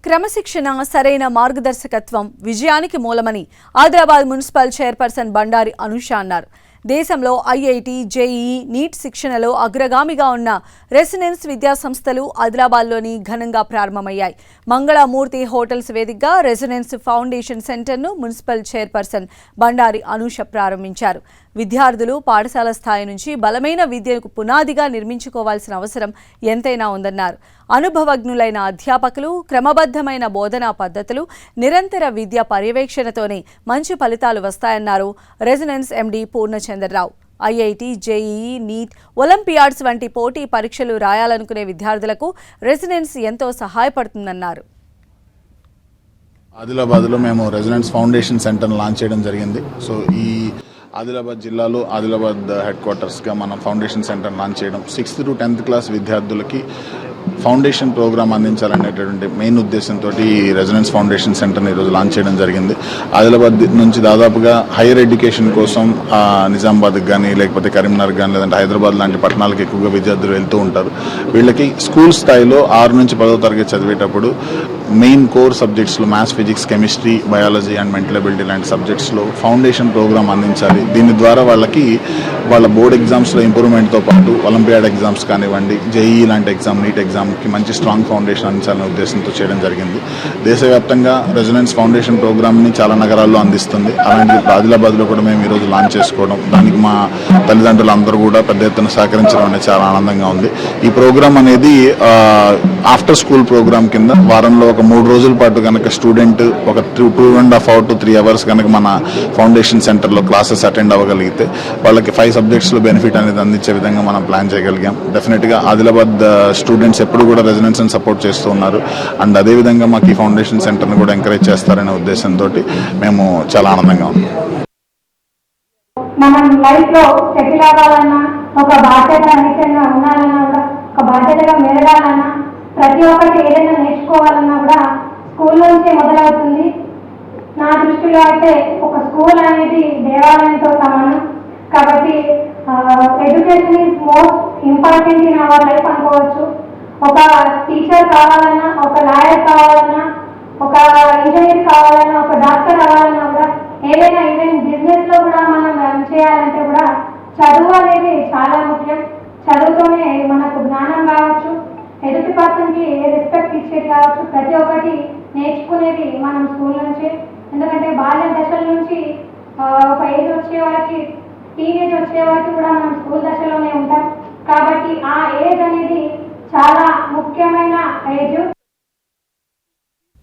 క్రమశిక్షణ సరైన మార్గదర్శకత్వం విజయానికి మూలమని ఆదిలాబాద్ మున్సిపల్ చైర్పర్సన్ బండారి అనూష అన్నారు. దేశంలో ఐఐటి, జేఈఈ, నీట్ శిక్షణలో అగ్రగామిగా ఉన్న రెసిడెన్స్ విద్యా సంస్థలు ఆదిలాబాద్లోని ఘనంగా ప్రారంభమయ్యాయి. మంగళమూర్తి హోటల్స్ వేదికగా రెసిడెన్స్ ఫౌండేషన్ సెంటర్ను మున్సిపల్ చైర్పర్సన్ బండారి అనూష ప్రారంభించారు. విద్యార్థులు పాఠశాల స్థాయి నుంచి బలమైన విద్యకు పునాదిగా నిర్మించుకోవాల్సిన అవసరం ఎంతైనా ఉందన్నారు. అనుభవజ్ఞులైన అధ్యాపకులు, క్రమబద్ధమైన బోధనా పద్ధతులు, నిరంతర విద్యా పర్యవేక్షణతోనే మంచి ఫలితాలు వస్తాయన్నారు residence MD Purnachandra Rao. IIT, JEE, NEET, olympiads వంటి పోటీ పరీక్షలు రాయాలనుకునే విద్యార్థులకు రెసిడెన్స్ ఎంతో సహాయపడుతుందన్నారు. ఆదిలాబాద్లో మేము రెసిడెన్స్ ఫౌండేషన్ సెంటర్ లాంచ్ చేయడం జరిగింది. సో ఈ ఆదిలాబాద్ జిల్లాలో ఆదిలాబాద్ హెడ్ క్వార్టర్స్గా మనం ఫౌండేషన్ సెంటర్ లాంచ్ చేయడం, 6th to 10th క్లాస్ విద్యార్థులకి ఫౌండేషన్ ప్రోగ్రామ్ అందించాలనేటటువంటి మెయిన్ ఉద్దేశంతో ఈ రెసిడెన్స్ ఫౌండేషన్ సెంటర్ని ఈరోజు లాంచ్ చేయడం జరిగింది. ఆదిలాబాద్ నుంచి దాదాపుగా హైయర్ ఎడ్యుకేషన్ కోసం నిజామాబాద్కి కానీ, లేకపోతే కరీంనగర్ కానీ, లేదంటే హైదరాబాద్ లాంటి పట్టణాలకు ఎక్కువగా విద్యార్థులు వెళ్తూ ఉంటారు. వీళ్ళకి స్కూల్ స్థాయిలో 6 నుంచి 10వ తరగతి చదివేటప్పుడు మెయిన్ కోర్ సబ్జెక్ట్స్లో maths, physics, chemistry, biology and mental ability లాంటి సబ్జెక్ట్స్లో ఫౌండేషన్ ప్రోగ్రామ్ అందించాలి. దీని ద్వారా వాళ్ళకి వాళ్ళ బోర్డ్ ఎగ్జామ్స్లో ఇంప్రూవ్మెంట్తో పాటు ఒలింపియాడ్ ఎగ్జామ్స్ కానివ్వండి, జేఈఈ లాంటి ఎగ్జామ్, నీట్ ఎగ్జామ్కి మంచి స్ట్రాంగ్ ఫౌండేషన్ అందించాలనే ఉద్దేశంతో చేయడం జరిగింది. దేశవ్యాప్తంగా రెసిడెన్స్ ఫౌండేషన్ ప్రోగ్రామ్ని చాలా నగరాల్లో అందిస్తుంది. అలాంటి ఆదిలాబాద్లో కూడా మేము ఈరోజు లాంచ్ చేసుకోవడం, దానికి మా తల్లిదండ్రులు అందరూ కూడా పెద్ద ఎత్తున సహకరించడం అనేది చాలా ఆనందంగా ఉంది. ఈ ప్రోగ్రామ్ అనేది ఆఫ్టర్ స్కూల్ ప్రోగ్రామ్ కింద వారంలో ఒక 3 రోజుల పాటు కనుక స్టూడెంట్ ఒక 2.5 to 3 hours కనుక మన ఫౌండేషన్ సెంటర్లో క్లాసెస్ అటెండ్ అవ్వగలిగితే వాళ్ళకి 5 సబ్జెక్ట్స్లో బెనిఫిట్ అనేది అందించే విధంగా మనం ప్లాన్ చేయగలిగాం. డెఫినెట్గా ఆదిలాబాద్ స్టూడెంట్స్ ఎప్పుడు కూడా రెసిడెన్స్ని సపోర్ట్ చేస్తూ ఉన్నారు. అండ్ అదేవిధంగా మాకు ఈ ఫౌండేషన్ సెంటర్ని కూడా ఎంకరేజ్ చేస్తారనే ఉద్దేశంతో మేము చాలా ఆనందంగా ఉన్నాం. మనం లైఫ్లో సెటిల్ అవ్వాలన్నా, ఒక బాధ్యత రహితంగా ఉండాలన్నా, కూడా ఒక బాధ్యతగా మెరగాలన్నా, ప్రతి ఒక్కటి ఏదైనా నేర్చుకోవాలన్నా కూడా స్కూల్ నుంచే మొదలవుతుంది. నా దృష్టిలో అయితే ఒక స్కూల్ అనేది దేవాలయంతో సమానం. కాబట్టి education is most important in our life అనుకోవచ్చు. ఒక టీచర్ కావాలన్నా, ఒక లాయర్ కావాలన్నా, ఒక ఇంజనీర్ కావాలన్నా, ఒక డాక్టర్ కావాలన్నా కూడా, ఏదైనా ఈవెన్ బిజినెస్లో కూడా మనం రన్ చేయాలంటే కూడా చదువు అనేది చాలా ముఖ్యం. చదువుతోనే మనకు జ్ఞానం కావచ్చు, ఎదుటి పర్సన్కి రెస్పెక్ట్ ఇచ్చేది కావచ్చు, ప్రతి ఒక్కటి నేర్చుకునేది మనం స్కూల్ నుంచే. ఎందుకంటే బాల్య దశల నుంచి ఒక ఏజ్ వచ్చే వరకు, టీనేజ్ వచ్చే వరకు కూడా మనం స్కూల్ దశలోనే ఉంటాం. కాబట్టి ఆ ఏజ్ అనేది చాలా ముఖ్యమైన ఏజ్.